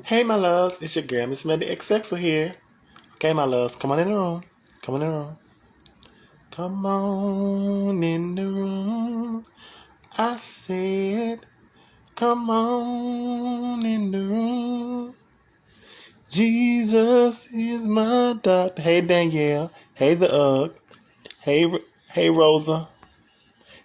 Hey, my loves, it's your girl, Miss Mandy XX here. Okay, my loves, come on in the room. Come on in the room. Come on in the room. I said, come on in the room. Jesus is my doctor. Hey, Danielle. Hey, the Ugg. Hey, Rosa.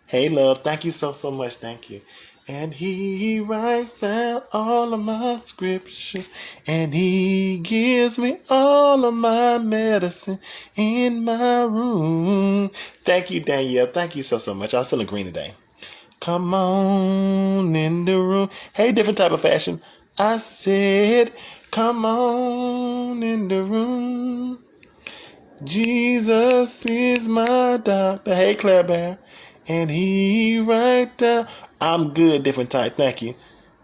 Hey, love. Thank you so much. Thank you. And he writes down all of my scriptures, and he gives me all of my medicine in my room. Thank you, Danielle. Thank you so much. I was feeling green today. Come on in the room. Hey, different type of fashion. I said, come on in the room. Jesus is my doctor. Hey, Claire Bear. And he right there. I'm good, different type. Thank you.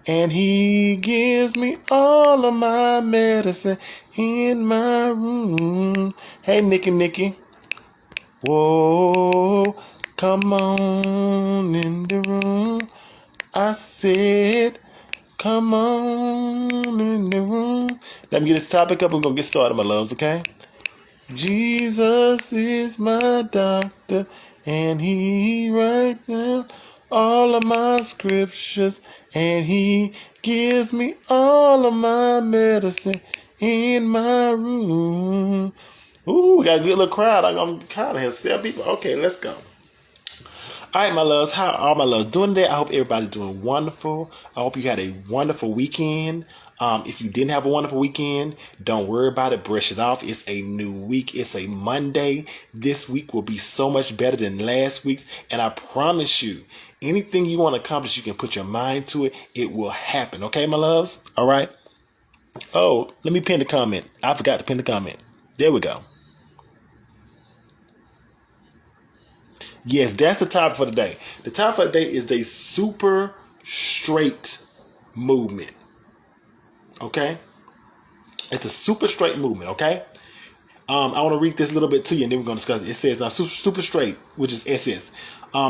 And he gives me all of my medicine in my room. Hey, Nikki. Whoa. Come on in the room. I said, come on in the room. Let me get this topic up. We're going to get started, my loves, okay? Jesus is my doctor, and he writes down all of my scriptures, and he gives me all of my medicine in my room. Ooh, we got a good little crowd. I'm kind of here, 7 people. Okay, let's go. All right, my loves. How are my loves doing today? I hope everybody's doing wonderful. I hope you had a wonderful weekend. If you didn't have a wonderful weekend, don't worry about it. Brush it off. It's a new week. It's a Monday. This week will be so much better than last week's. And I promise you, anything you want to accomplish, you can put your mind to it. It will happen. Okay, my loves? All right. Oh, let me pin the comment. I forgot to pin the comment. There we go. Yes, that's the topic for the day. The topic for the day is the super straight movement. Okay? It's a super straight movement, okay? I want to read this a little bit to you, and then we're going to discuss it. It says, super straight, which is SS,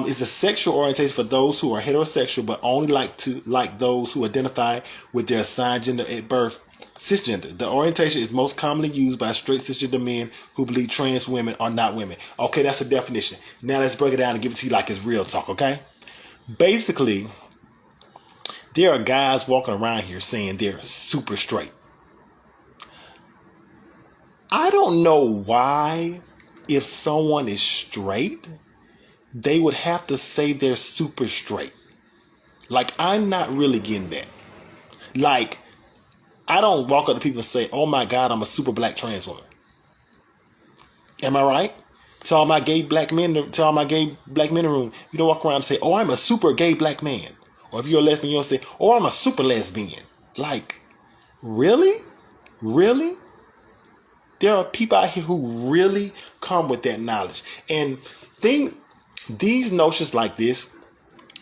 is a sexual orientation for those who are heterosexual, but only like those who identify with their assigned gender at birth, cisgender. The orientation is most commonly used by straight cisgender men who believe trans women are not women. Okay, that's the definition. Now let's break it down and give it to you like it's real talk, okay? Basically, there are guys walking around here saying they're super straight. I don't know why, if someone is straight, they would have to say they're super straight. Like, I'm not really getting that. Like, I don't walk up to people and say, oh my God, I'm a super black trans woman. Am I right? To all my gay black men, in the room, you don't walk around and say, oh, I'm a super gay black man. Or if you're a lesbian, you don't say, oh, I'm a super lesbian. Like, really? Really? There are people out here who really come with that knowledge. And these notions like this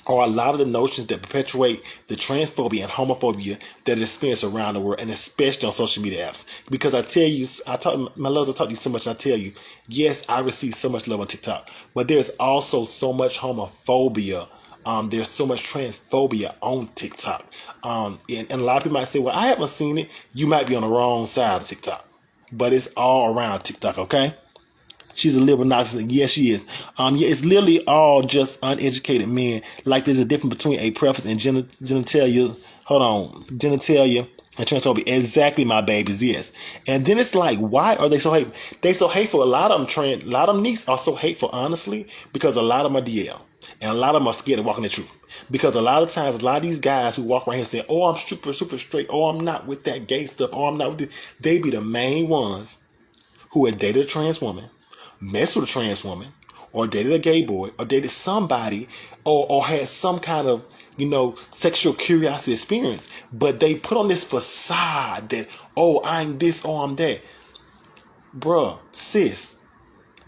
are a lot of the notions that perpetuate the transphobia and homophobia that is experienced around the world, and especially on social media apps. Because I tell you, I talk to you so much, and I tell you, yes, I receive so much love on TikTok, but there's also so much homophobia. There's so much transphobia on TikTok. And a lot of people might say, well, I haven't seen it. You might be on the wrong side of TikTok. But it's all around TikTok, okay? She's a liberal narcissist. Yes, she is. Yeah, it's literally all just uneducated men. Like there's a difference between a preference and genitalia. Hold on, genitalia and transphobia. Exactly, my babies. Yes. And then it's like, why are they so hateful? They so hateful. A lot of them neeks are so hateful, honestly, because a lot of them are DL. And a lot of them are scared of walking the truth. Because a lot of times, a lot of these guys who walk around here saying, oh, I'm super straight. Oh, I'm not with that gay stuff. Oh, I'm not with this. They be the main ones who had dated a trans woman, messed with a trans woman, or dated a gay boy, or dated somebody, or had some kind of, sexual curiosity experience. But they put on this facade that, oh, I'm this, oh, I'm that. Bruh, sis,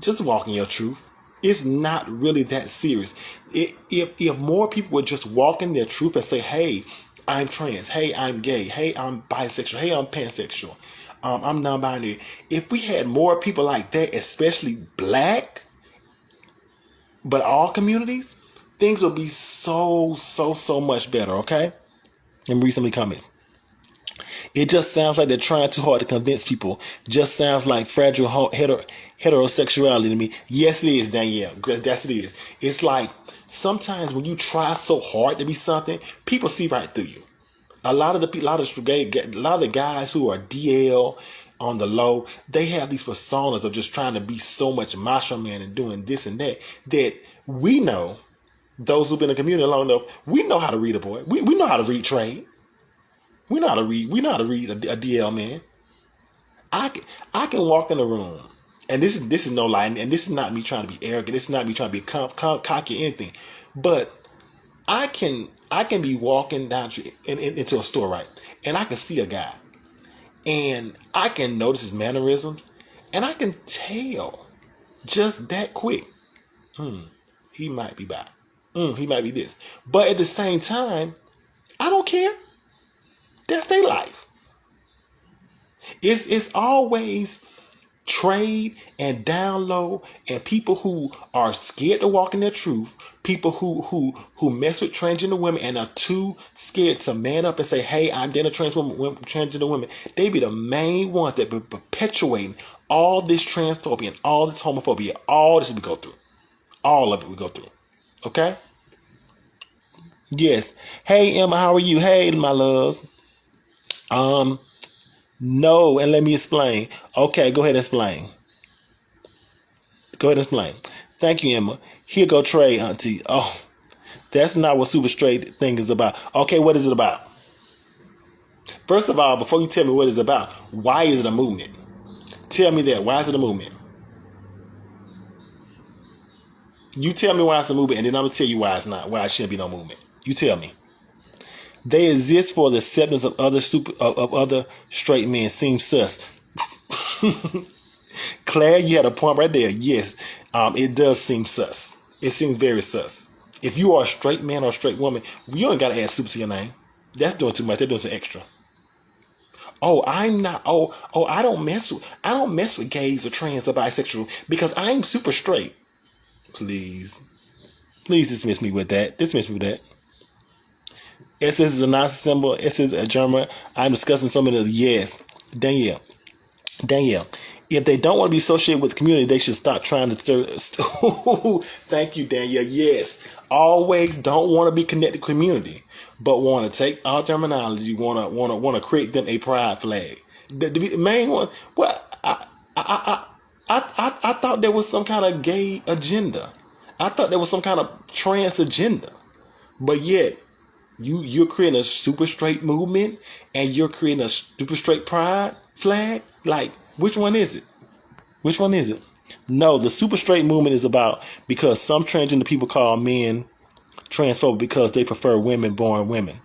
just walk in your truth. It's not really that serious. If more people would just walk in their truth and say, hey, I'm trans, hey, I'm gay, hey, I'm bisexual, hey, I'm pansexual, I'm non-binary. If we had more people like that, especially black, but all communities, things would be so much better, okay? Let me read some of the comments. It just sounds like they're trying too hard to convince people. Just sounds like fragile heterosexuality to me. Yes, it is, Danielle. Yes, it is. It's like sometimes when you try so hard to be something, people see right through you. A lot of the guys who are DL on the low, they have these personas of just trying to be so much macho man and doing this and that we know. Those who've been in the community long enough, we know how to read a boy. We know how to read trade. We know how to read. We know how to read a DL man. I can walk in a room, and this is no lie, and this is not me trying to be arrogant. This is not me trying to be cocky or anything, but I can be walking down into a store, right, and I can see a guy, and I can notice his mannerisms, and I can tell just that quick. He might be bi. He might be this, but at the same time, I don't care. That's their life. It's always trade and down low and people who are scared to walk in their truth, people who mess with transgender women and are too scared to man up and say, hey, I'm dating a transgender women. They be the main ones that be perpetuating all this transphobia and all this homophobia, all this we go through. All of it we go through. Okay? Yes. Hey Emma, how are you? Hey my loves. No, and let me explain. Okay, go ahead and explain. Go ahead and explain. Thank you, Emma. Here go Trey, auntie. Oh, that's not what Super Straight thing is about. Okay, what is it about? First of all, before you tell me what it's about, why is it a movement? Tell me that. Why is it a movement? You tell me why it's a movement, and then I'm gonna tell you why it's not. Why it shouldn't be no movement. You tell me. They exist for the acceptance of other straight men. Seems sus. Claire, you had a point right there. Yes, it does seem sus. It seems very sus. If you are a straight man or a straight woman, you ain't got to add super to your name. That's doing too much. They're doing some extra. Oh, I'm not. I don't mess with gays or trans or bisexual because I'm super straight. Please, please dismiss me with that. Dismiss me with that. SS is a Nazi symbol. SS is a German. I'm discussing some of the yes. Danielle, if they don't want to be associated with the community, they should stop trying to stir. Thank you, Danielle. Yes, always don't want to be connected to community, but want to take our terminology, want to create them a pride flag. The main one. Well, I thought there was some kind of gay agenda. I thought there was some kind of trans agenda, but yet you're creating a super straight movement and you're creating a super straight pride flag. Like, which one is it? Which one is it? No, the super straight movement is about because some transgender people call men transphobic because they prefer women born women.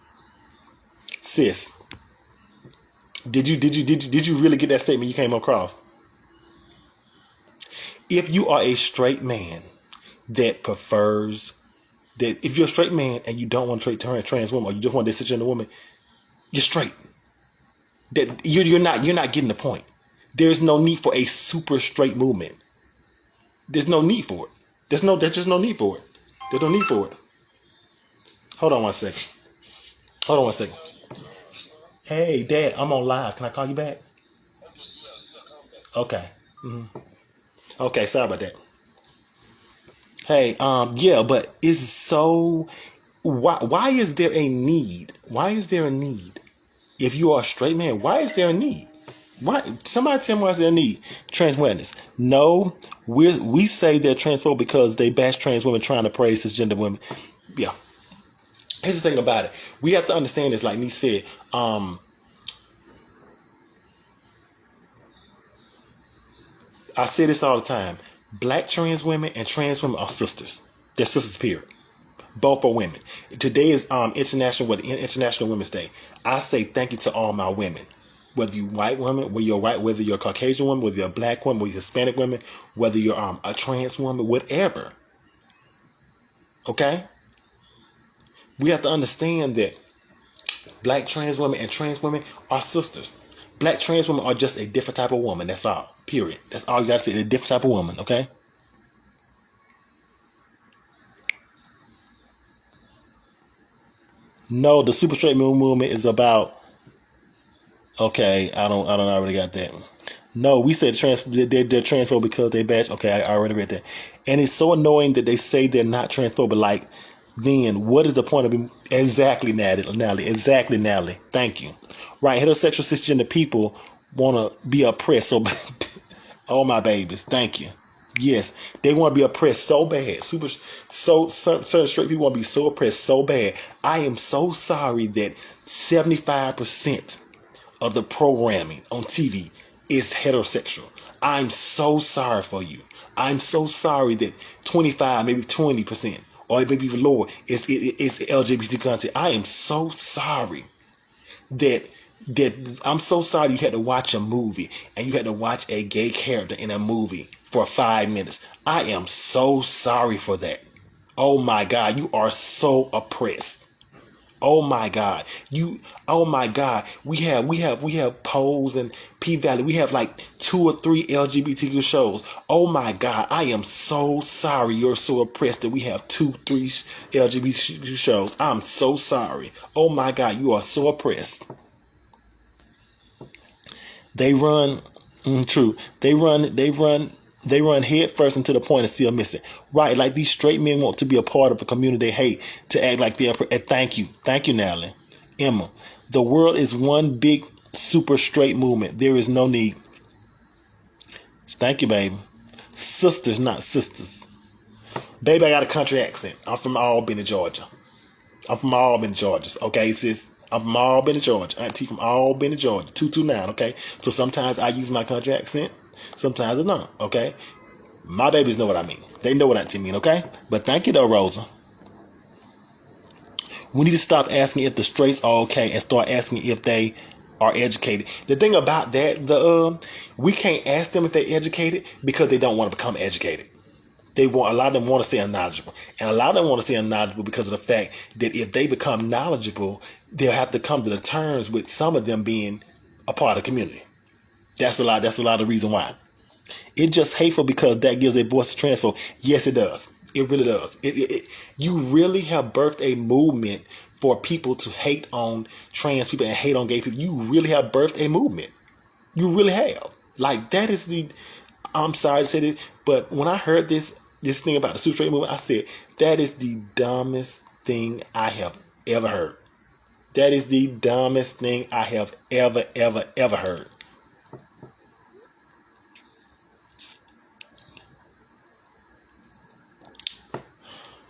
Sis, did you really get that statement you came across? If you are a straight man that prefers that, if you're a straight man and you don't want to turn a trans woman or you just want to sit in a woman, you're straight. That you're not getting the point. There's no need for a super straight movement. There's no need for it. There's just no need for it. There's no need for it. Hold on one second. Hold on one second. Hey, Dad, I'm on live. Can I call you back? Okay. Okay, sorry about that. Hey, yeah, but it's so why is there a need? Why is there a need? If you are a straight man, why is there a need? Why? Somebody tell me why is there a need? Trans awareness. No, we say they're transphobic because they bash trans women trying to praise cisgender women. Yeah. Here's the thing about it. We have to understand this, like Nee said. I say this all the time. Black trans women and trans women are sisters. They're sisters, period. Both are women. Today is International Women's Day. I say thank you to all my women. Whether you white woman, whether you're white, whether you're a Caucasian woman, whether you're a black woman, whether you're Hispanic woman, whether you're a trans woman, whatever. Okay? We have to understand that black trans women and trans women are sisters. Black trans women are just a different type of woman. That's all. Period. That's all you gotta say. They're a different type of woman. Okay? No, the super straight movement is about Okay, I don't already got that. No, we said they're transphobic because they bash. Okay, I already read that. And it's so annoying that they say they're not transphobic. Like, then what is the point of being exactly, Natalie? Exactly, Natalie. Thank you. Right, heterosexual cisgender people want to be oppressed. So, oh my babies, thank you. Yes, they want to be oppressed so bad. Certain straight people want to be so oppressed so bad. I am so sorry that 75% of the programming on TV is heterosexual. I'm so sorry for you. I'm so sorry that 25, maybe 20%, or maybe even lower is LGBT content. I am so sorry that I'm so sorry you had to watch a movie and you had to watch a gay character in a movie for 5 minutes. I am so sorry for that. Oh my God, you are so oppressed. Oh my God. Oh my God. We have Pose and P Valley. We have like 2 or 3 LGBTQ shows. Oh my God. I am so sorry you're so oppressed that we have 2, 3 LGBTQ shows. I'm so sorry. Oh my God. You are so oppressed. They run, true. They run head first into the point and still miss it. Right, like these straight men want to be a part of a community they hate, to act like they're. Thank you, Natalie. Emma, the world is one big super straight movement. There is no need. Thank you, baby. Sisters, not sisters. Baby, I got a country accent. I'm from Albany, Georgia. I'm from Albany, Georgia. Okay, sis. I'm from Albany, Georgia. Auntie from Albany, Georgia. 229, okay? So sometimes I use my country accent. Sometimes I don't, okay? My babies know what I mean. They know what I mean, okay? But thank you, though, Rosa. We need to stop asking if the straights are okay and start asking if they are educated. The thing about that, we can't ask them if they're educated because they don't want to become educated. A lot of them want to stay unknowledgeable. And a lot of them want to stay unknowledgeable because of the fact that if they become knowledgeable, they'll have to come to the terms with some of them being a part of the community. That's a lot of reason why. It's just hateful because that gives a voice to transfer. Yes, it does. It really does. You really have birthed a movement for people to hate on trans people and hate on gay people. You really have birthed a movement. You really have. Like, that is the. I'm sorry to say this, but when I heard this thing about the super straight movement, I said that is the dumbest thing I have ever heard. That is the dumbest thing I have ever heard.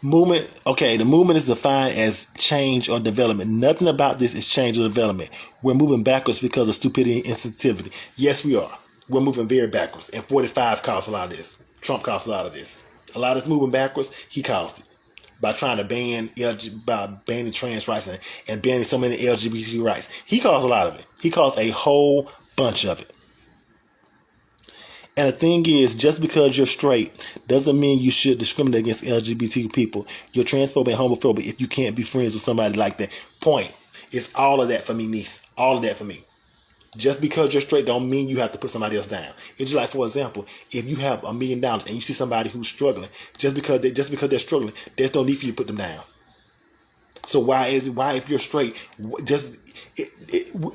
Movement, okay, the movement is defined as change or development. Nothing about this is change or development. We're moving backwards because of stupidity and insensitivity. Yes, we are. We're moving very backwards. And 45 caused a lot of this. Trump caused a lot of this. A lot of this moving backwards, he caused it. By trying to by banning trans rights and banning so many LGBT rights. He caused a lot of it. He caused a whole bunch of it. And the thing is, just because you're straight doesn't mean you should discriminate against LGBT people. You're transphobic and homophobic if you can't be friends with somebody like that. Point. It's all of that for me, niece. All of that for me. Just because you're straight don't mean you have to put somebody else down. It's just like, for example, if you have $1 million and you see somebody who's struggling, just because they're struggling, there's no need for you to put them down. So why if you're straight, just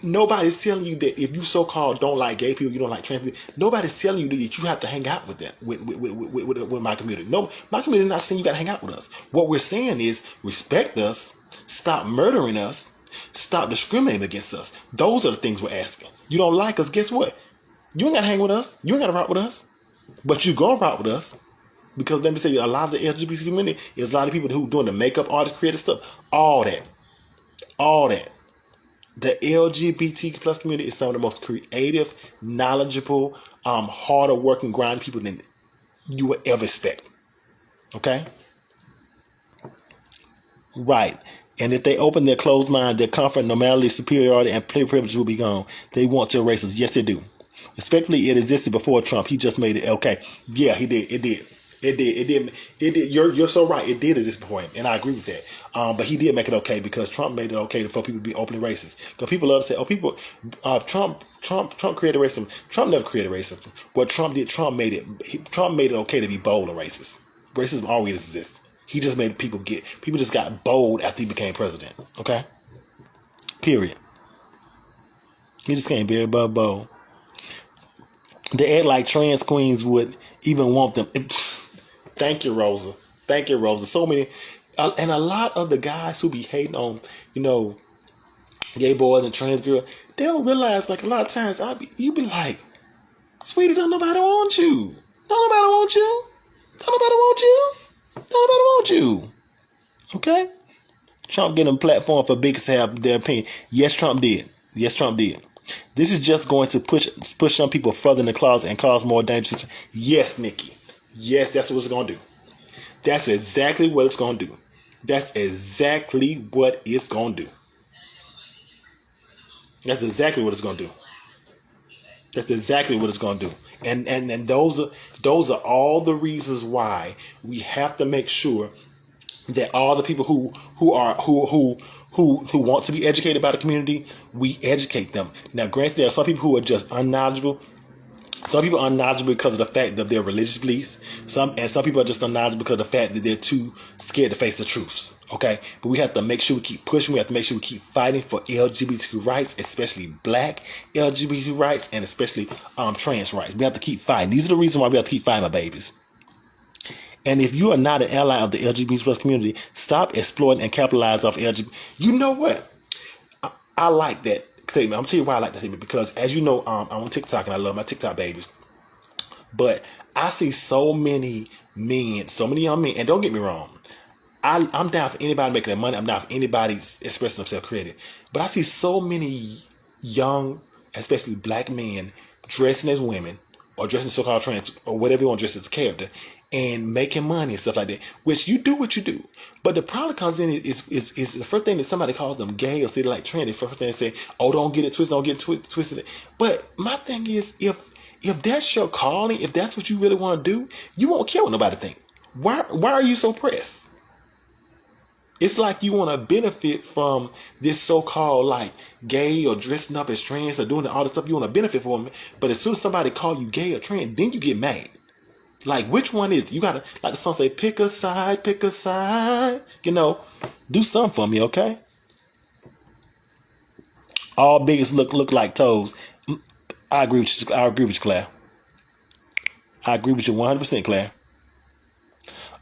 nobody's telling you that if you so-called don't like gay people, you don't like trans people. Nobody's telling you that you have to hang out with them with my community. No, my community is not saying you got to hang out with us. What we're saying is respect us, stop murdering us, stop discriminating against us. Those are the things we're asking. You don't like us, guess what? You ain't got to hang with us. You ain't got to rock with us. But you go rock with us. Because let me say, a lot of the LGBT community is a lot of people who doing the makeup, artists, creative stuff. All that. The LGBT plus community is some of the most creative, knowledgeable, harder working, grind people than you would ever expect. Okay? Right. And if they open their closed mind, their comfort, normality, superiority, and privilege will be gone. They want to erase us. Yes, they do. Respectfully, it existed before Trump. He just made it okay. Yeah, he did. It did. You're so right. It did exist before him, and I agree with that. But he did make it okay because Trump made it okay for people to be openly racist. Because people love to say, "Oh, people, Trump created racism." Trump never created racism. What Trump did, Trump made it okay to be bold and racist. Racism always exists. He just made people just got bold after he became president. Okay. Period. You just can't be above bold. They act like trans queens would even want them. Thank you, Rosa. Thank you, Rosa. So many, and a lot of the guys who be hating on, gay boys and trans girls, they don't realize, like, a lot of times you be like, sweetie, don't nobody want you. Don't nobody want you. Don't nobody want you. Don't nobody want you. Okay? Trump getting a platform for bigots to have their opinion. Yes, Trump did. Yes, Trump did. This is just going to push some people further in the closet and cause more damage. Yes, Nikki. Yes, that's what it's going to do. That's exactly what it's going to do. That's exactly what it's going to do. That's exactly what it's going to do. That's exactly what it's going to do. And those are all the reasons why we have to make sure that all the people who want to be educated by the community, we educate them. Now, granted, there are some people who are just unknowledgeable. Some people are unknowledgeable because of the fact of their religious beliefs. Some people are just unknowledgeable because of the fact that they're too scared to face the truth. Okay, but we have to make sure we keep pushing. We have to make sure we keep fighting for LGBTQ rights, especially Black LGBTQ rights, and especially trans rights. We have to keep fighting. These are the reasons why we have to keep fighting, my babies. And if you are not an ally of the LGBT plus community, stop exploiting and capitalize off LGBT. You know what? I like that statement. I'm telling you why I like that statement, because as you know, I'm on TikTok and I love my TikTok babies. But I see so many men, so many young men, and don't get me wrong, I'm down for anybody making their money. I'm down for anybody expressing themselves creative. But I see so many young, especially Black men, dressing as women or dressing so-called trans or whatever you want to dress as a character and making money and stuff like that. Which you do what you do. But the problem comes in is the first thing that somebody calls them gay or say they like trans. The first thing they say, oh, don't get it twisted, don't get it twisted. But my thing is, if that's your calling, if that's what you really want to do, you won't care what nobody think. Why are you so pressed? It's like you want to benefit from this so-called like gay or dressing up as trans or doing all the stuff you want to benefit from. But as soon as somebody call you gay or trans, then you get mad. Like, which one is it? You got to, like the song say, pick a side, pick a side. Do something for me, okay? All bigots look like toes. I agree with you. I agree with you, Claire. I agree with you 100%, Claire.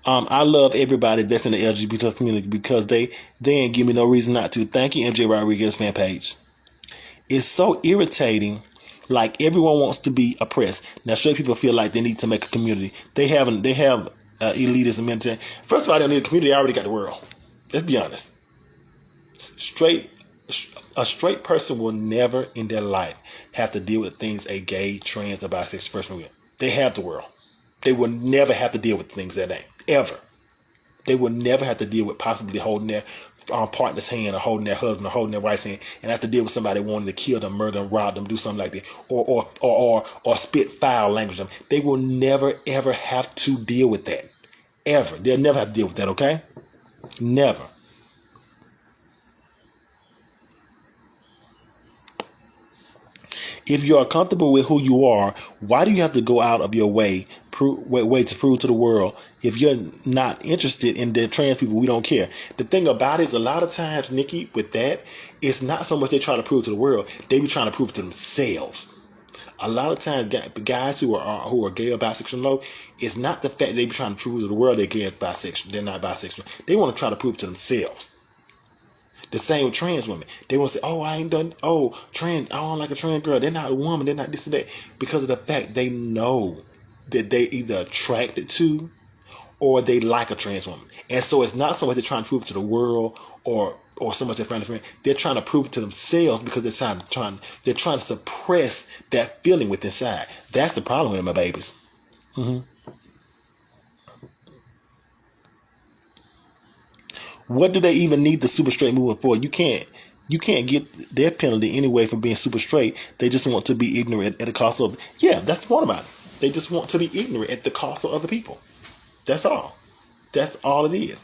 I love everybody that's in the LGBT community because they ain't give me no reason not to. Thank you, MJ Rodriguez fan page. It's so irritating. Like, everyone wants to be oppressed. Now, straight people feel like they need to make a community. They have elitism mentality. First of all, they don't need a community. They already got the world. Let's be honest. A straight person will never in their life have to deal with things a gay, trans, or bisexual person will. They have the world. They will never have to deal with things that ain't. Ever. They will never have to deal with possibly holding their partner's hand or holding their husband or holding their wife's hand and have to deal with somebody wanting to kill them, murder them, rob them, do something like that, or spit foul language them. They will never ever have to deal with that. Ever. They'll never have to deal with that, okay? Never. If you are comfortable with who you are, why do you have to go out of your way to prove to the world? If you're not interested in the trans people, we don't care. The thing about it is, a lot of times, Nikki, with that, it's not so much they try to prove to the world. They be trying to prove it to themselves. A lot of times, guys who are gay or bisexual, low, it's not the fact they be trying to prove to the world they're gay or bisexual. They're not bisexual. They want to try to prove it to themselves. The same with trans women. They want to say, oh, I ain't done, trans, I don't like a trans girl. They're not a woman. They're not this and that. Because of the fact they know that they either attracted to or they like a trans woman. And so it's not so much they're trying to prove it to the world or so much they're trying to prove it to themselves because they're trying to suppress that feeling within inside. That's the problem with my babies. Mm-hmm. What do they even need the super straight movement for? You can't get their penalty anyway for being super straight. They just want to be ignorant at the cost of. Yeah, that's the point about it. They just want to be ignorant at the cost of other people. That's all. That's all it is.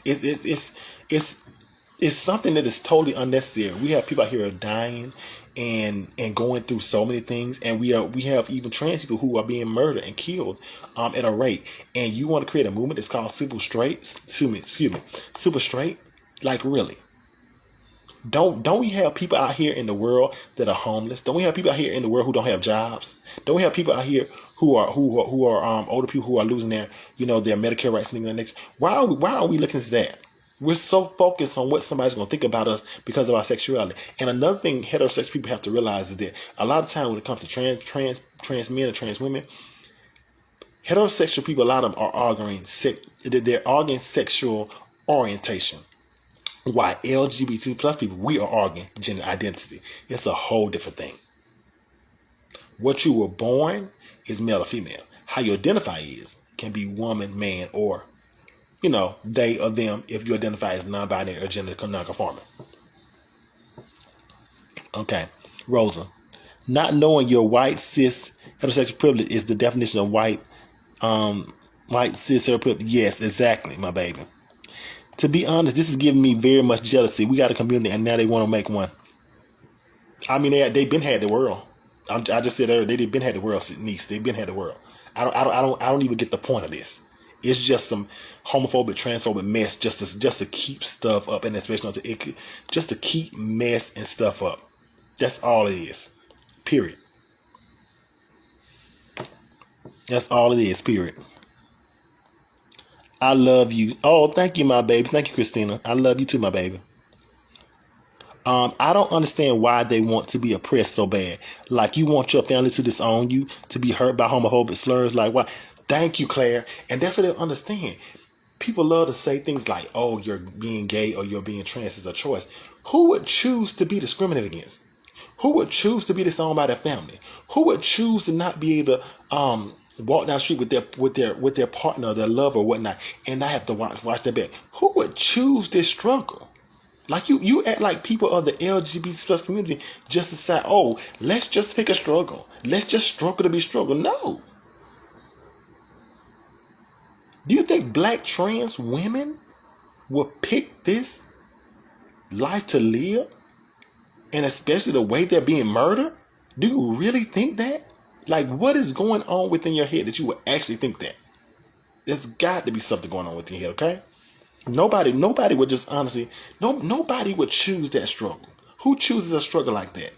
It's something that is totally unnecessary. We have people out here dying and going through so many things, and we have even trans people who are being murdered and killed at a rate. And you want to create a movement that's called super straight? Excuse me, super straight? Like, really? Don't we have people out here in the world that are homeless? Don't we have people out here in the world who don't have jobs? Don't we have people out here who are older people who are losing their their Medicare rights and things like that? Why aren't we looking into that? We're so focused on what somebody's going to think about us because of our sexuality. And another thing heterosexual people have to realize is that a lot of time when it comes to trans men and trans women, heterosexual people, a lot of them are they're arguing sexual orientation. Why LGBT plus people, we are arguing gender identity. It's a whole different thing. What you were born is male or female. How you identify can be woman, man, or they or them if you identify as non-binary or gender non-conforming. Okay, Rosa. Not knowing your white cis heterosexual privilege is the definition of white cis heterosexual privilege. Yes, exactly, my baby. To be honest, this is giving me very much jealousy. We got a community, and now they want to make one. I mean, they've been had the world. I just said earlier, they've been had the world, niece. They've been had the world. I don't even get the point of this. It's just some homophobic, transphobic mess, just to keep stuff up, and especially just to keep mess and stuff up. That's all it is. Period. That's all it is. Period. I love you. Oh, thank you, my baby. Thank you, Christina. I love you too, my baby. I don't understand why they want to be oppressed so bad. Like, you want your family to disown you, to be hurt by homophobic slurs. Like, why? Thank you, Claire. And that's what they understand. People love to say things like, oh, you're being gay or you're being trans is a choice. Who would choose to be discriminated against? Who would choose to be disowned by their family? Who would choose to not be able to walk down the street with their partner, their lover, or whatnot, and not have to watch their back? Who would choose this struggle? Like you act like people of the LGBT plus community just decide, oh, let's just pick a struggle. Let's just struggle to be struggle. No. Do you think black trans women will pick this life to live? And especially the way they're being murdered? Do you really think that? Like, what is going on within your head that you would actually think that? There's got to be something going on within your head, okay? Nobody would just honestly, nobody would choose that struggle. Who chooses a struggle like that?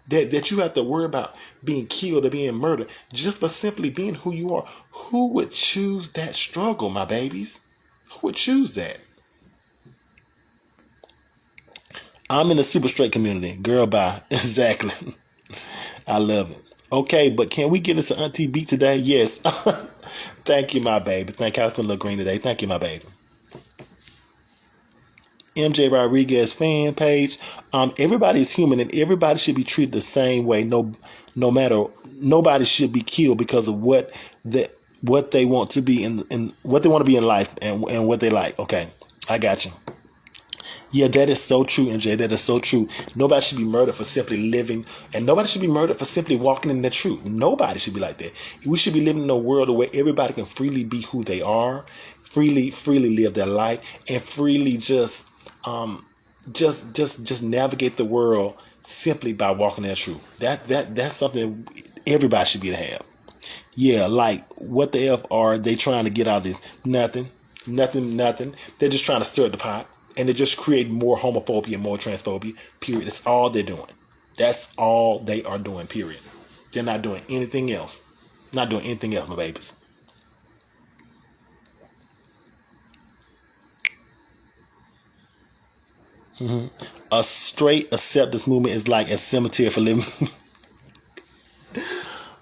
That you have to worry about being killed or being murdered just for simply being who you are. Who would choose that struggle, my babies? Who would choose that? I'm in the super straight community. Girl, bye. Exactly. I love it. Okay, but can we get into Auntie Beat today? Yes. Thank you, my baby. Thank you. I was feeling a little green today. Thank you, my baby. MJ Rodriguez fan page. Everybody is human and everybody should be treated the same way. No matter, nobody should be killed because of what they want to be in what they want to be in life and what they like. Okay, I got you. Yeah, that is so true, MJ. That is so true. Nobody should be murdered for simply living, and nobody should be murdered for simply walking in the truth. Nobody should be like that. We should be living in a world where everybody can freely be who they are, freely live their life, and freely just navigate the world simply by walking in the truth. That's something everybody should be to have. Yeah, like what the F are they trying to get out of this? Nothing. They're just trying to stir up the pot. And they're just creating more homophobia and more transphobia, period. That's all they're doing. That's all they are doing, period. They're not doing anything else. Not doing anything else, my babies. Mm-hmm. A straight acceptance movement is like a cemetery for living.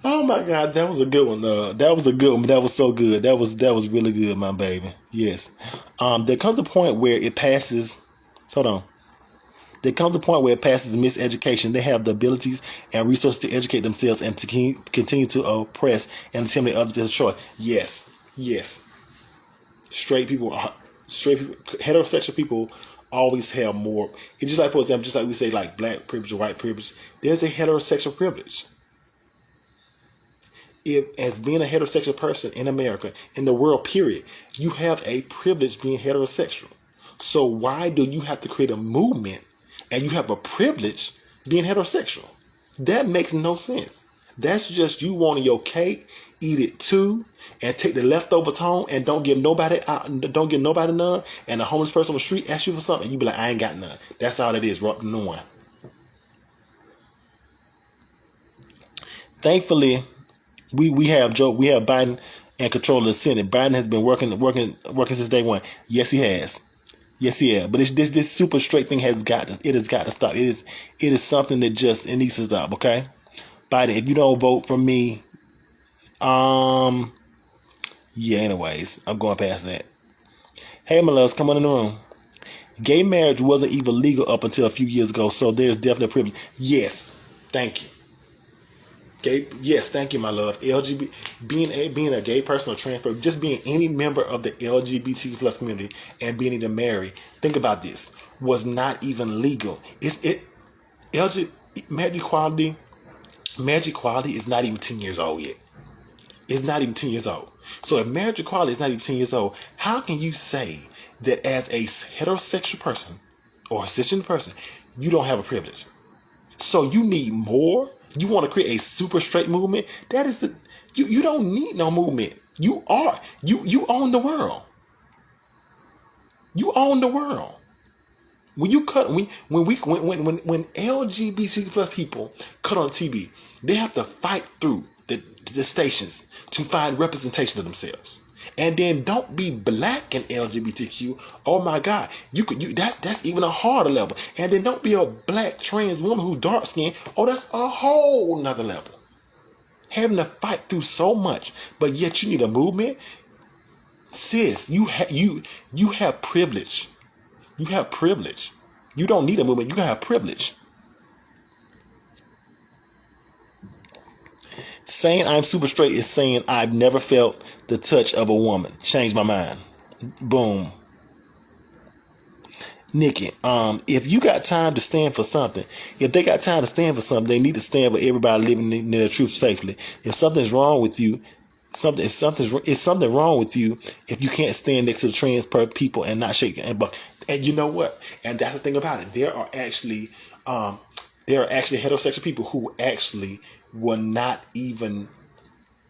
Oh my God, that was a good one. That was a good one. That was so good. That was really good, my baby. Yes. There comes a point where it passes. Hold on. There comes a point where it passes miseducation. They have the abilities and resources to educate themselves and to continue to oppress and intimidate others as a choice. Yes. Heterosexual people always have more. It's just like, for example, just like we say, like black privilege or white privilege. There's a heterosexual privilege. If, as being a heterosexual person in America, in the world, period, you have a privilege being heterosexual. So why do you have to create a movement and you have a privilege being heterosexual? That makes no sense. That's just you wanting your cake, eat it too, and take the leftovers home and don't give nobody none. And a homeless person on the street asks you for something, you be like, I ain't got none. That's all it is, no one. Thankfully, we have Biden in control of the Senate. Biden has been working since day one. Yes, he has. Yes, he has. But this super straight thing has got to stop. It is something that it needs to stop. Okay, Biden, if you don't vote for me, yeah. Anyways, I'm going past that. Hey, my loves, come on in the room. Gay marriage wasn't even legal up until a few years ago, so there's definitely a privilege. Yes, thank you. Yes, thank you, my love. LGBT, being a gay person or trans person, just being any member of the LGBTQ plus community and being able to marry. Think about this: was not even legal. Marriage equality. Marriage equality is not even 10 years old yet. It's not even 10 years old. So if marriage equality is not even 10 years old, how can you say that as a heterosexual person or a cisgender person, you don't have a privilege? So you need more? You want to create a super straight movement? That is you don't need no movement. You own the world. You own the world. When you cut when LGBT plus people cut on TV, they have to fight through the stations to find representation of themselves. And then don't be black in LGBTQ. Oh my God, that's even a harder level. And then don't be a black trans woman who's dark skinned. Oh, that's a whole nother level. Having to fight through so much, but yet you need a movement. Sis, you have privilege. You have privilege. You don't need a movement. You can have privilege. Saying I'm super straight is saying I've never felt the touch of a woman. Change my mind. Boom. Nikki, if you got time to stand for something, if they got time to stand for something, they need to stand for everybody living in their truth safely. If something's wrong with you, something wrong with you if you can't stand next to the trans people and not shake and you know what? And that's the thing about it. There are actually heterosexual people who actually will not even,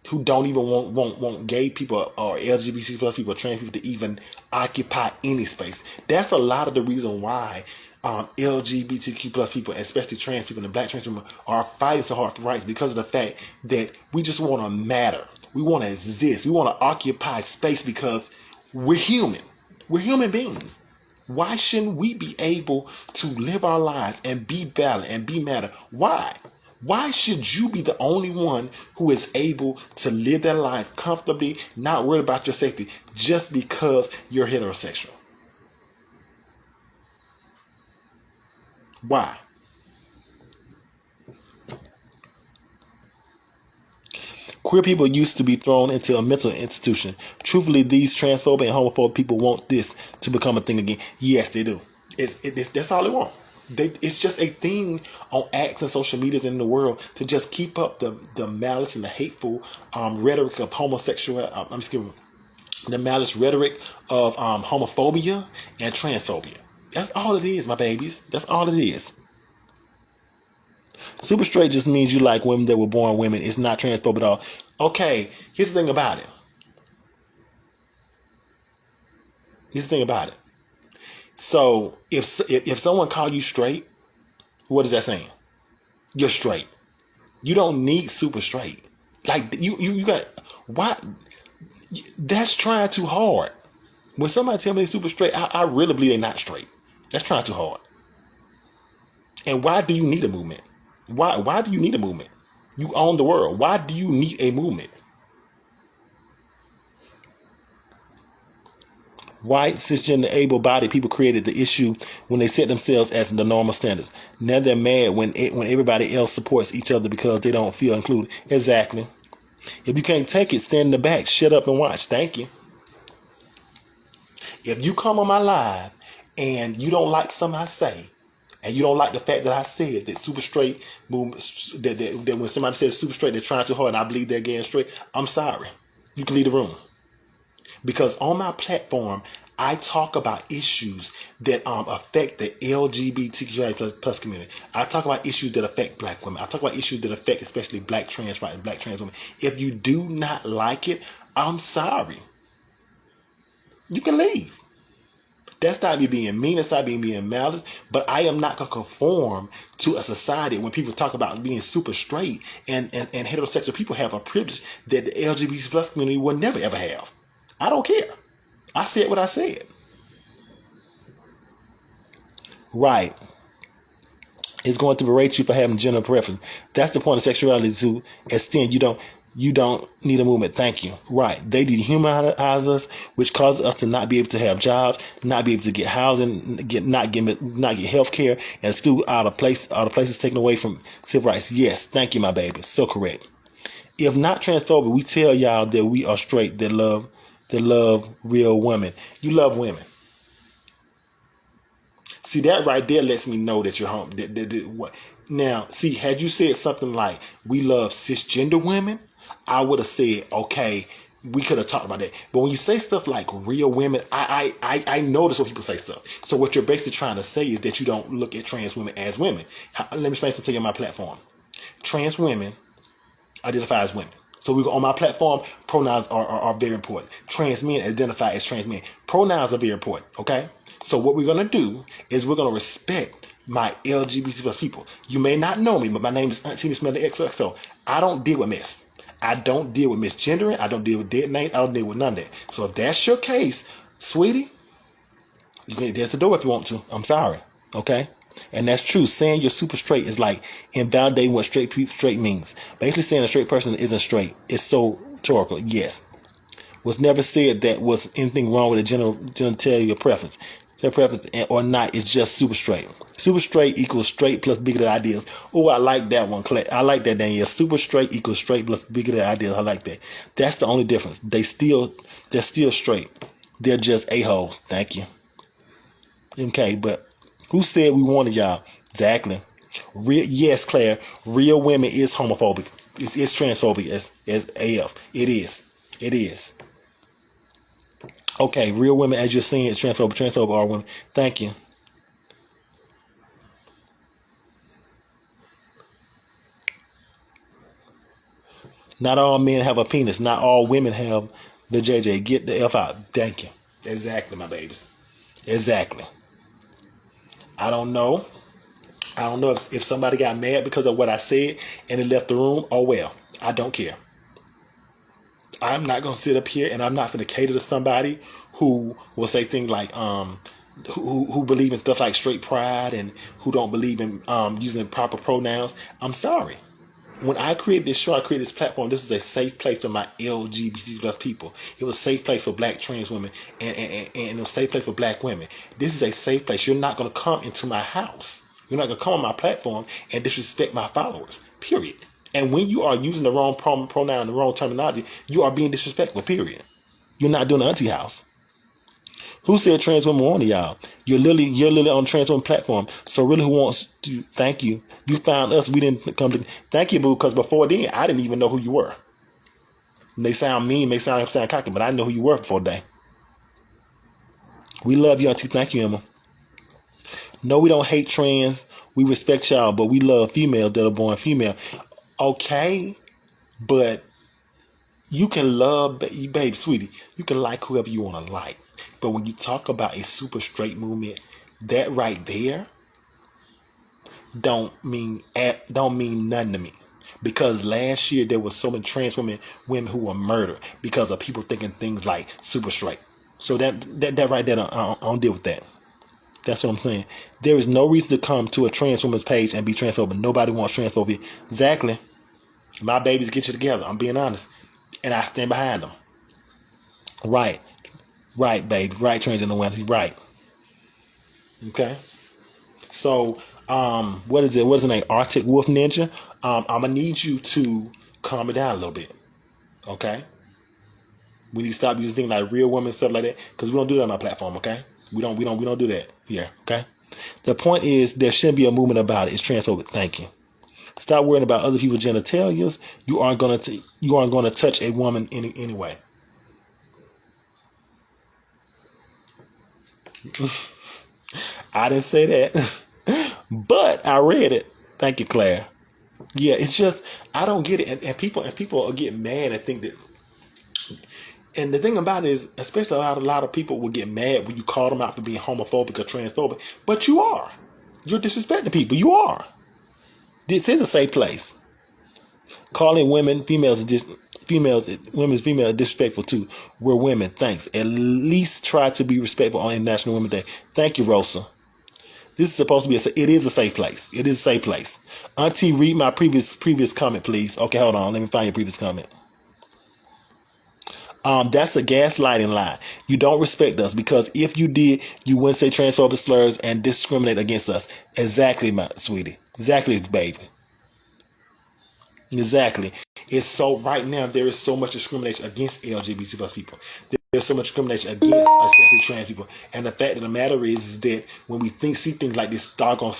who don't even want gay people or LGBT plus people or trans people to even occupy any space. That's a lot of the reason why LGBTQ plus people, especially trans people and black trans people, are fighting so hard for rights, because of the fact that we just want to matter. We want to exist. We want to occupy space because we're human. We're human beings. Why shouldn't we be able to live our lives and be valid and be matter? Why? Why should you be the only one who is able to live their life comfortably, not worried about your safety, just because you're heterosexual? Why? Queer people used to be thrown into a mental institution. Truthfully, these transphobic and homophobic people want this to become a thing again. Yes, they do. That's all they want. It's just a thing on acts and social medias in the world to just keep up the malice and the hateful rhetoric of homosexual. The malice rhetoric of homophobia and transphobia. That's all it is, my babies. That's all it is. Super straight just means you like women that were born women. It's not transphobic at all. Okay, here's the thing about it. So if someone call you straight, what is that saying? You're straight. You don't need super straight. Like you got why? That's trying too hard. When somebody tell me they're super straight, I really believe they're not straight. That's trying too hard. And why do you need a movement? Why do you need a movement? You own the world. Why do you need a movement? White, cisgender, able-bodied people created the issue when they set themselves as the normal standards. Now they're mad when everybody else supports each other because they don't feel included. Exactly. If you can't take it, stand in the back, shut up and watch. Thank you. If you come on my live and you don't like something I say, and you don't like the fact that I said that super straight movement, that when somebody says super straight, they're trying too hard, and I believe they're gay and straight, I'm sorry. You can leave the room. Because on my platform, I talk about issues that affect the LGBTQ plus community. I talk about issues that affect black women. I talk about issues that affect especially black trans rights and black trans women. If you do not like it, I'm sorry. You can leave. That's not me being mean. That's not me being malice. But I am not going to conform to a society when people talk about being super straight and heterosexual people have a privilege that the LGBT plus community will never ever have. I don't care. I said what I said. Right. It's going to berate you for having gender preference. That's the point of sexuality to extend. You don't need a movement. Thank you. Right. They dehumanize us, which causes us to not be able to have jobs, not be able to get housing, not get health care, and school out of places taken away from civil rights. Yes. Thank you, my baby. So correct. If not transphobic, we tell y'all that we are straight, that love real women. You love women. See, that right there lets me know that you're home. What? Now, see, had you said something like, we love cisgender women, I would have said, okay, we could have talked about that. But when you say stuff like real women, I notice when people say stuff. So what you're basically trying to say is that you don't look at trans women as women. Let me explain something on my platform. Trans women identify as women. So we go on my platform, pronouns are very important. Trans men identify as trans men. Pronouns are very important, okay? So what we're going to do is we're going to respect my LGBT plus people. You may not know me, but my name is Auntie Miss Melody XOXO. I don't deal with mess. I don't deal with misgendering. I don't deal with dead names. I don't deal with none of that. So if that's your case, sweetie, there's the door if you want to. I'm sorry, okay? And that's true. Saying you're super straight is like invalidating what straight means. Basically saying a straight person isn't straight. It's so rhetorical. Yes. Was never said that was anything wrong with a genitalia preference. Their preference or not is just super straight. Super straight equals straight plus bigoted ideas. Oh, I like that one. I like that, Danielle. Super straight equals straight plus bigoted ideas. I like that. That's the only difference. They're still straight. They're just a-holes. Thank you. Okay, but who said we wanted y'all? Exactly. Yes, Claire. Real women is homophobic. It's transphobic as AF. It is. It is. Okay, real women, as you're seeing, it's transphobic. Transphobic are women. Thank you. Not all men have a penis. Not all women have the JJ. Get the F out. Thank you. Exactly, my babies. Exactly. I don't know. I don't know if somebody got mad because of what I said and they left the room. Oh, well. I don't care. I'm not going to sit up here and I'm not going to cater to somebody who will say things like, who believe in stuff like straight pride and who don't believe in using proper pronouns. I'm sorry. When I created this show, I created this platform. This is a safe place for my LGBT plus people. It was a safe place for black trans women and it was a safe place for black women. This is a safe place. You're not going to come into my house. You're not going to come on my platform and disrespect my followers. Period. And when you are using the wrong pronoun, the wrong terminology, you are being disrespectful, period. You're not doing the auntie house. Who said trans women wanted y'all? You're literally on the trans women platform. So really who wants to, thank you. You found us. We didn't come to, thank you, boo, because before then, I didn't even know who you were. They sound mean, they sound cocky, but I know who you were before day. We love you, auntie. Thank you, Emma. No, we don't hate trans. We respect y'all, but we love females that are born female. Okay, but you can love, babe, sweetie, you can like whoever you want to like. But when you talk about a super straight movement, that right there don't mean nothing to me. Because last year there was so many trans women who were murdered because of people thinking things like super straight. So that right there, I don't deal with that. That's what I'm saying. There is no reason to come to a trans woman's page and be transphobic. Nobody wants transphobia. Exactly. My babies get you together. I'm being honest. And I stand behind them. Right. Right, baby. Right, transgender women. Right. Okay. So, what is it? What is the name? Arctic Wolf Ninja. I'm gonna need you to calm it down a little bit. Okay. We need to stop using things like real women and stuff like that because we don't do that on our platform. Okay. We don't do that here. Okay. The point is there shouldn't be a movement about it. It's transphobic. Thank you. Stop worrying about other people's genitalias. You aren't gonna touch a woman anyway. I didn't say that, but I read it. Thank you, Claire. Yeah, it's just I don't get it, and people get mad and think that. And the thing about it is, especially a lot of people will get mad when you call them out for being homophobic or transphobic, but you are. You're disrespecting people. You are. This is a safe place. Calling women, women's female disrespectful too. We're women. Thanks. At least try to be respectful on International Women's Day. Thank you, Rosa. This is supposed to be it is a safe place. It is a safe place. Auntie, read my previous comment, please. Okay, hold on. Let me find your previous comment. That's a gaslighting lie. You don't respect us because if you did, you wouldn't say transphobic slurs and discriminate against us. Exactly, my sweetie. Exactly, baby. Exactly. It's so right now there is so much discrimination against LGBT plus people. There's so much discrimination against especially trans people. And the fact of the matter is that when we see things like this doggone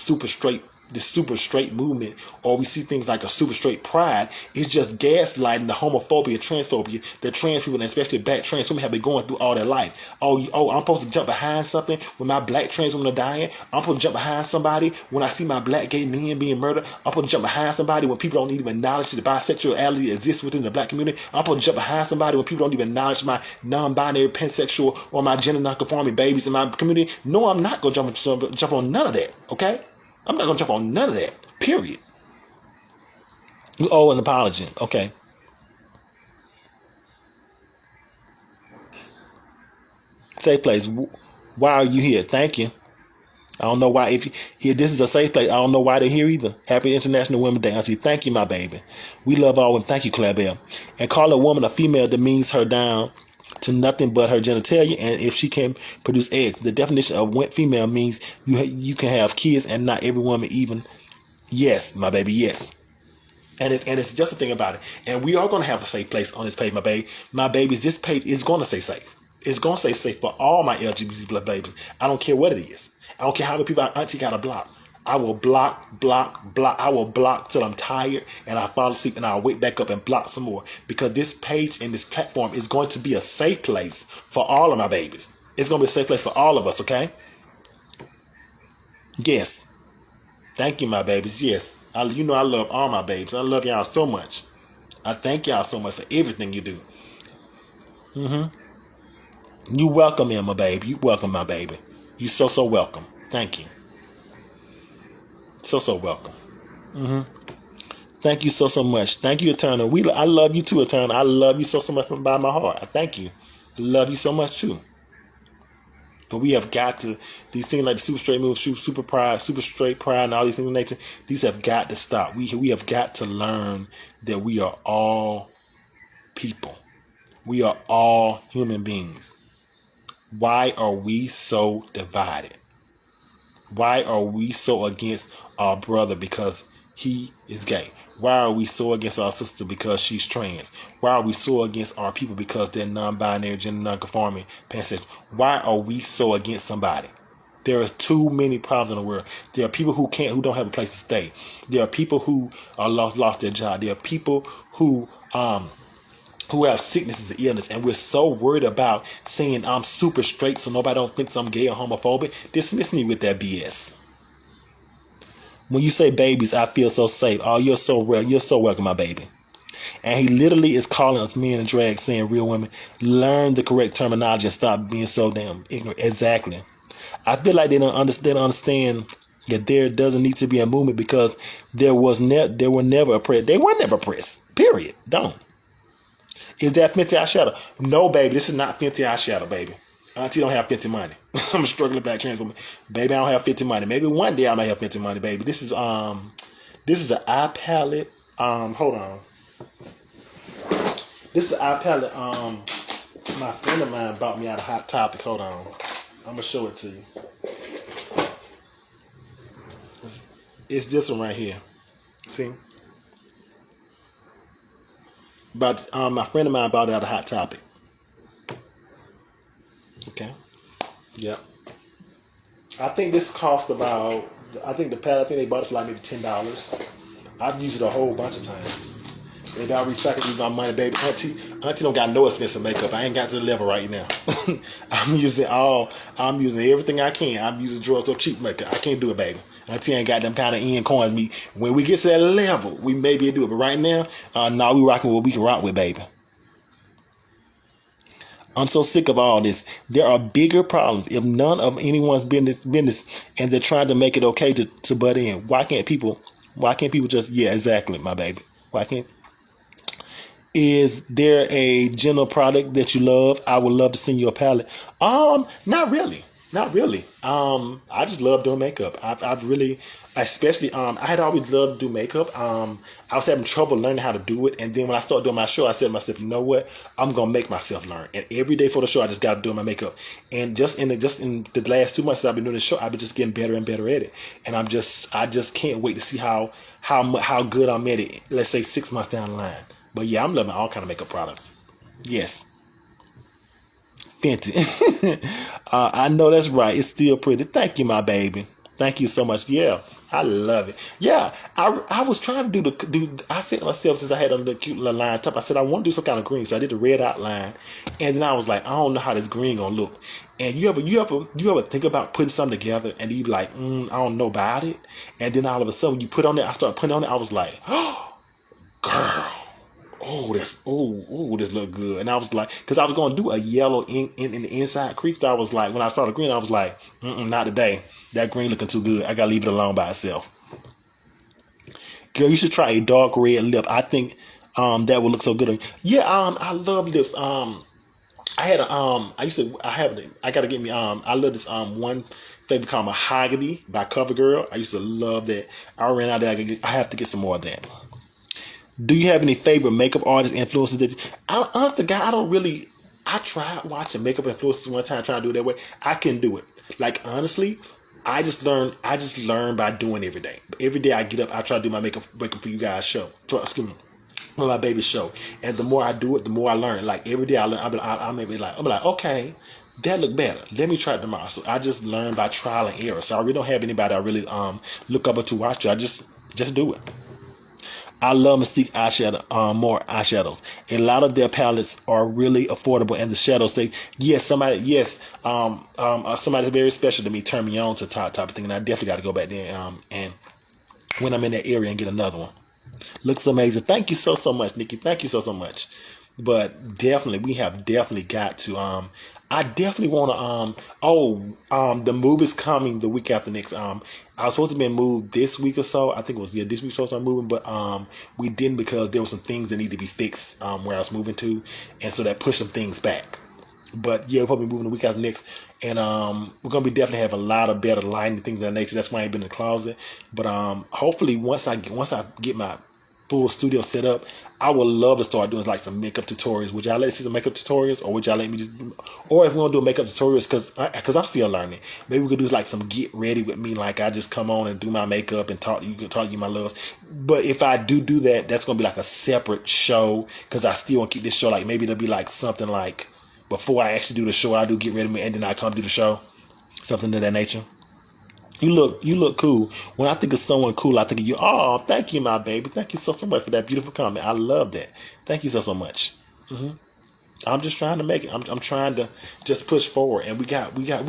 this super straight movement, or we see things like a super straight pride, it's just gaslighting the homophobia, transphobia that trans people, and especially black trans women, have been going through all their life. I'm supposed to jump behind something when my black trans women are dying. I'm supposed to jump behind somebody when I see my black gay men being murdered. I'm supposed to jump behind somebody when people don't even acknowledge that bisexuality exists within the black community. I'm supposed to jump behind somebody when people don't even acknowledge my non-binary, pansexual, or my gender non-conforming babies in my community. No, I'm not going to jump on none of that, okay? I'm not going to jump on none of that, period. You owe an apology. Okay. Safe place. Why are you here? Thank you. I don't know why. If this is a safe place, I don't know why they're here either. Happy International Women's Day. I say thank you, my baby. We love all women. Thank you, Claire Bell. And call a woman a female demeans her down to nothing but her genitalia, and if she can produce eggs. The definition of female means you can have kids, and not every woman even. Yes, my baby. Yes. And it's just a thing about it. And we are going to have a safe place on this page, my baby. My babies, this page is going to say safe. It's going to say safe for all my LGBT babies. I don't care what it is. I don't care how many people auntie got to block. I will block. I will block till I'm tired and I fall asleep, and I'll wake back up and block some more. Because this page and this platform is going to be a safe place for all of my babies. It's going to be a safe place for all of us, okay? Yes. Thank you, my babies. Yes. I love all my babies. I love y'all so much. I thank y'all so much for everything you do. You welcome in, my baby. You welcome, my baby. You so welcome. Thank you. So welcome. Thank you so much. Thank you, Eternal. I love you too, Eternal. I love you so much from by my heart. I thank you. I love you so much too. But we have got to, these things like the super straight move, super pride, super straight pride, and all these things of nature, these have got to stop. We have got to learn that we are all people. We are all human beings. Why are we so divided? Why are we so against our brother because he is gay? Why are we so against our sister because she's trans? Why are we so against our people because they're non-binary, gender non-conforming, pansexual? Why are we so against somebody? There is too many problems in the world. There are people who don't have a place to stay. There are people who are lost their job. There are people who have sicknesses and illness, and we're so worried about saying I'm super straight so nobody don't think I'm gay or homophobic. Dismiss me with that BS. When you say babies, I feel so safe. Oh, you're so real. You're so welcome, my baby. And he literally is calling us men in drag, saying real women, learn the correct terminology and stop being so damn ignorant. Exactly. I feel like they don't understand that there doesn't need to be a movement because there were never oppressed. They were never oppressed. Period. Don't. Is that Fenty eyeshadow? No, baby. This is not Fenty eyeshadow, baby. Auntie don't have Fenty money. I'm a struggling black trans woman. Baby, I don't have Fenty money. Maybe one day I might have Fenty money, baby. This is an eye palette. Hold on. This is an eye palette. My friend of mine bought me out of Hot Topic. Hold on. I'm gonna show it to you. It's this one right here. See? But my friend of mine bought it out of Hot Topic. Okay. Yep. I think this cost about. I think the palette. I think they bought it for like maybe $10. I've used it a whole bunch of times. Maybe I'll recycle use my money, baby. Auntie don't got no expensive makeup. I ain't got to the level right now. I'm using everything I can. I'm using drugs or cheap makeup. I can't do it, baby. Auntie ain't got them kind of end coins. Me when we get to that level, we may be able to do it. But right now, nah, we rocking what we can rock with, baby. I'm so sick of all this. There are bigger problems. If none of anyone's business and they're trying to make it okay to butt in, why can't people just, yeah, exactly, my baby. Why can't Is there a general product that you love? I would love to send you a palette. Not really. Not really. I just love doing makeup. I've really, especially, I had always loved to do makeup. I was having trouble learning how to do it. And then when I started doing my show, I said to myself, you know what? I'm going to make myself learn. And every day for the show, I just got to do my makeup. And just in the last 2 months that I've been doing the show, I've been just getting better and better at it. And I just can't wait to see how good I'm at it. Let's say 6 months down the line. But yeah, I'm loving all kind of makeup products. Yes. Fenty. I know that's right. It's still pretty. Thank you, my baby. Thank you so much. Yeah, I love it. Yeah, I was trying to I said to myself since I had on the cute little line top, I said I want to do some kind of green. So I did the red outline. And then I was like, I don't know how this green gonna look. And you ever think about putting something together and you be like, I don't know about it. And then all of a sudden when you put on it, I started putting on it, I was like, oh, girl. This look good. And I was like, because I was going to do a yellow in the inside crease, but I was like, when I saw the green, I was like, not today. That green looking too good. I got to leave it alone by itself. Girl, you should try a dark red lip. I think that would look so good on you. Yeah, I love lips. I gotta get me, I love this, one flavor called Mahogany by CoverGirl. I used to love that. I ran out there. I have to get some more of that. Do you have any favorite makeup artists, influencers honestly, guy, I don't really. I tried watching makeup influencers one time, trying to do it that way. I can do it. Like honestly, I just learned. I just learn by doing every day. Every day I get up, I try to do my makeup for you guys show. Excuse me, for my baby show. And the more I do it, the more I learn. Like every day I learn. I may be like, okay, that look better. Let me try it tomorrow. So I just learn by trial and error. So I really don't have anybody I really look up to watch. I just do it. I love Mystique eyeshadow, more eyeshadows. A lot of their palettes are really affordable, and the shadows somebody very special to me turned me on to type of thing, and I definitely got to go back there and when I'm in that area and get another one. Looks amazing. Thank you so much, Nikki. Thank you so much. But definitely, we have definitely got to. I definitely want to. The move is coming the week after next. I was supposed to be moved this week or so. I think it was this week supposed to start moving, but we didn't because there were some things that need to be fixed where I was moving to, and so that pushed some things back. But yeah, we're probably moving the week after next, and we're gonna be definitely have a lot of better lighting and things of that nature. That's why I ain't been in the closet. But hopefully once I get my full studio set up, I would love to start doing like some makeup tutorials. Would y'all let me see some makeup tutorials, or would y'all let me just, or if we want to do makeup tutorials, because I'm still learning, maybe we could do like some get ready with me, like I just come on and do my makeup and talk to you my loves. But if I do that, that's gonna be like a separate show, because I still want to keep this show, like maybe it'll be like something like before I actually do the show, I do get ready with me and then I come do the show, something of that nature. You look cool. When I think of someone cool, I think of you. Oh, thank you, my baby. Thank you so much for that beautiful comment. I love that. Thank you so much. I'm just trying to make it. I'm trying to just push forward, and we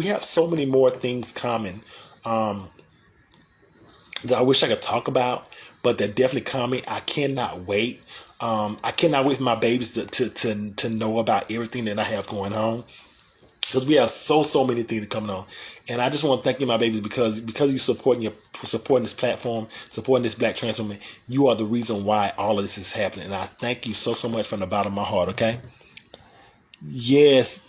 have so many more things coming that I wish I could talk about, but they're definitely coming. I cannot wait. I cannot wait for my babies to know about everything that I have going on. Because we have so many things coming on, and I just want to thank you, my babies, because you supporting this platform, supporting this Black trans woman. You are the reason why all of this is happening, and I thank you so much from the bottom of my heart. Okay. Yes,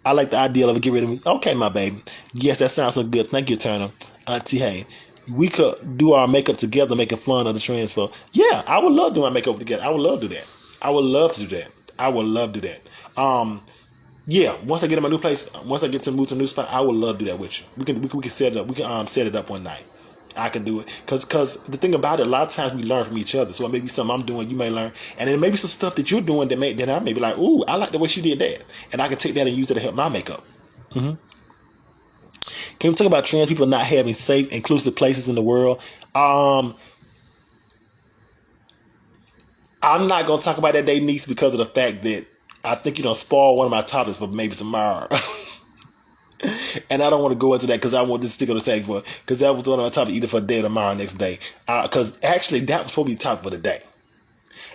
I like the idea of it. Get rid of me. Okay, my baby. Yes, that sounds so good. Thank you, Turner. Auntie, hey, we could do our makeup together, making fun of the transfer. Yeah, I would love to do my makeup together. I would love to do that. I would love to do that. I would love to do that. Yeah, once I get in my new place, once I get to move to a new spot, I would love to do that with you. We can set it up. We can set it up one night. I can do it because the thing about it, a lot of times we learn from each other. So it may be something I'm doing, you may learn, and then maybe some stuff that you're doing that I may be like, ooh, I like the way she did that, and I can take that and use it to help my makeup. Can we talk about trans people not having safe, inclusive places in the world? I'm not gonna talk about that day, niece, because of the fact that I think you don't spoil one of my topics for maybe tomorrow. And I don't want to go into that because I want this to stick on the same for because that was one of my topics either for day or tomorrow next day. Because actually that was probably the topic for the day.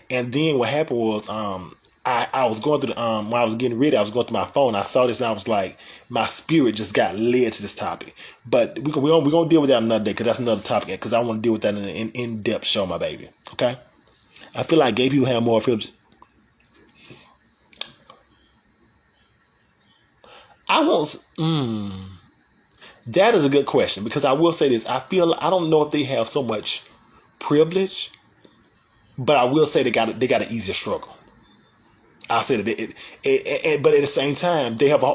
And then what happened was I was going through the when I was getting ready, I was going through my phone. I saw this and I was like, my spirit just got led to this topic. But we're gonna deal with that another day because that's another topic. Because I want to deal with that in an in-depth show, my baby. Okay. I feel like gay people have more privilege. I won't. That is a good question because I will say this. I don't know if they have so much privilege, but I will say they got an easier struggle. I'll say that but at the same time they have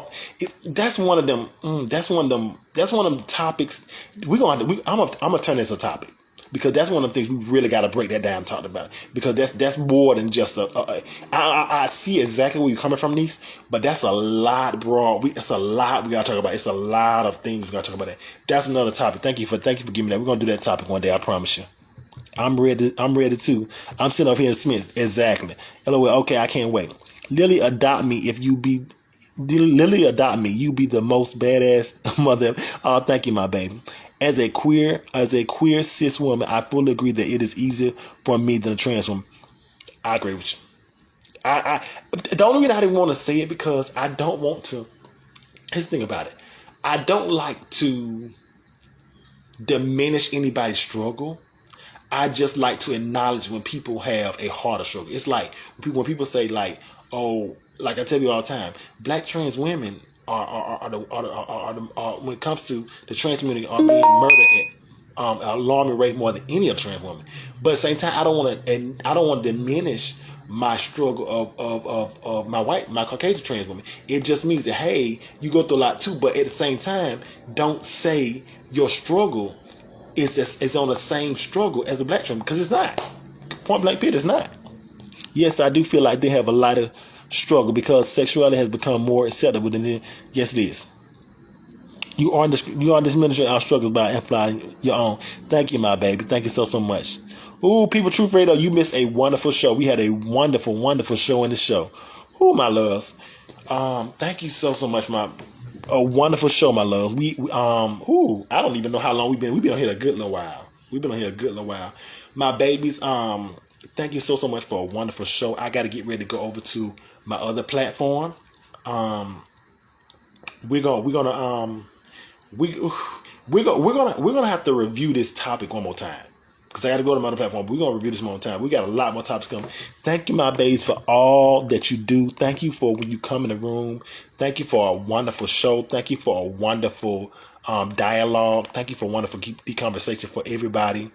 that's one of them. That's one of them topics I'm gonna turn this a topic because that's one of the things we really got to break that down and talk about because that's more than just I see exactly where you're coming from, niece, but that's a lot broad. It's a lot we got to talk about. It's a lot of things we got to talk about. That's another topic. Thank you for giving me that. We're gonna do that topic one day. I promise you. I'm ready. I'm ready too. I'm sitting up here in Smith. Exactly. LOL. Okay, I can't wait. Lily, adopt me if you be. Lily, adopt me. You be the most badass mother. Oh, thank you, my baby. As a queer cis woman, I fully agree that it is easier for me than a trans woman. I agree with you. The only reason I didn't want to say it because I don't want to. Here's the thing about it. I don't like to diminish anybody's struggle. I just like to acknowledge when people have a harder struggle. It's like when people say like, "Oh," like I tell you all the time, black trans women are when it comes to the trans community are being murdered at an alarming rate more than any other trans woman. But at the same time, I don't want to diminish my struggle of my Caucasian trans woman. It just means that hey, you go through a lot too. But at the same time, don't say your struggle is on the same struggle as a black woman because it's not. Point blank period, it's not. Yes, I do feel like they have a lot of struggle because sexuality has become more acceptable than it. Yes, it is. You are administering our struggles by amplifying your own. Thank you, my baby. Thank you so much. Ooh, People Truth Radio, you missed a wonderful show. We had a wonderful, wonderful show in the show. Ooh, my loves. Thank you so much, a wonderful show, my loves. I don't even know how long we've been on here a good little while. My babies, thank you so much for a wonderful show. I got to get ready to go over to my other platform. We're gonna have to review this topic one more time because I got to go to my other platform. We're gonna review this one more time. We got a lot more topics coming. Thank you, my babes, for all that you do. Thank you for when you come in the room. Thank you for a wonderful show. Thank you for a wonderful dialogue. Thank you for wonderful deep conversation for everybody.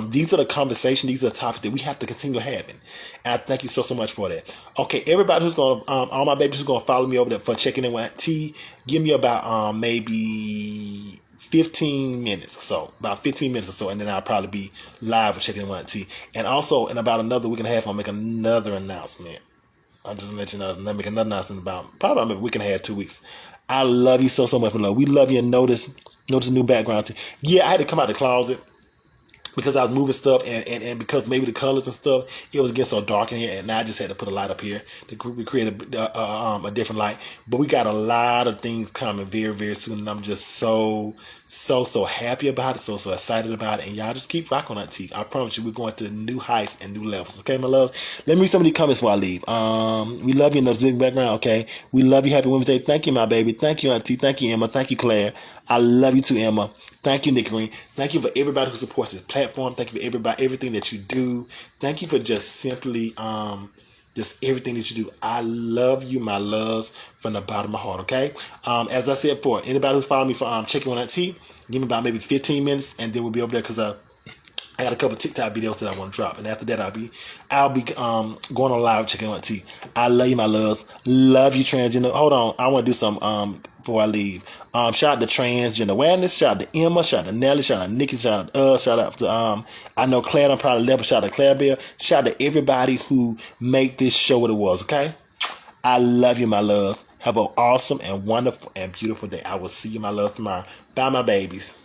These are the conversations. These are the topics that we have to continue having. And I thank you so much for that. Okay, everybody who's going to, all my babies who's going to follow me over there for checking in with T, give me about maybe 15 minutes or so. About 15 minutes or so. And then I'll probably be live with checking in with T. And also, in about another week and a half, I'll make another announcement. I'll just let you know. I'll make another announcement about a week and a half, 2 weeks. I love you so much, my love. We love you and notice new background. Yeah, I had to come out the closet because I was moving stuff and because maybe the colors and stuff, it was getting so dark in here, and now I just had to put a light up here to create a different light. But we got a lot of things coming very, very soon, and I'm just so happy about it, so excited about it, and y'all just keep rocking on that T. I promise you, we're going to new heights and new levels. Okay, my love. Let me read some of these comments before I leave. We love you in the background. Okay, we love you. Happy Women's Day. Thank you, my baby. Thank you, Auntie. Thank you, Emma. Thank you, Claire. I love you too, Emma. Thank you, Nick Green. Thank you for everybody who supports this platform. Thank you for everything that you do. Thank you for just simply just everything that you do. I love you, my loves, from the bottom of my heart, okay? As I said before, anybody who's following me for checking on that T, give me about maybe 15 minutes, and then we'll be over there because I got a couple TikTok videos that I want to drop, and after that I'll be going on live checking on T. I love you, my loves. Love you, transgender. Hold on, I want to do some before I leave. Shout out to Transgender Awareness. Shout out to Emma. Shout out to Nelly. Shout out to Nikki. Shout out to us. Shout out to I know Claire. I'm probably left. Shout out to Claire Bell. Shout out to everybody who made this show what it was. Okay, I love you, my loves. Have an awesome and wonderful and beautiful day. I will see you, my loves, tomorrow. Bye, my babies.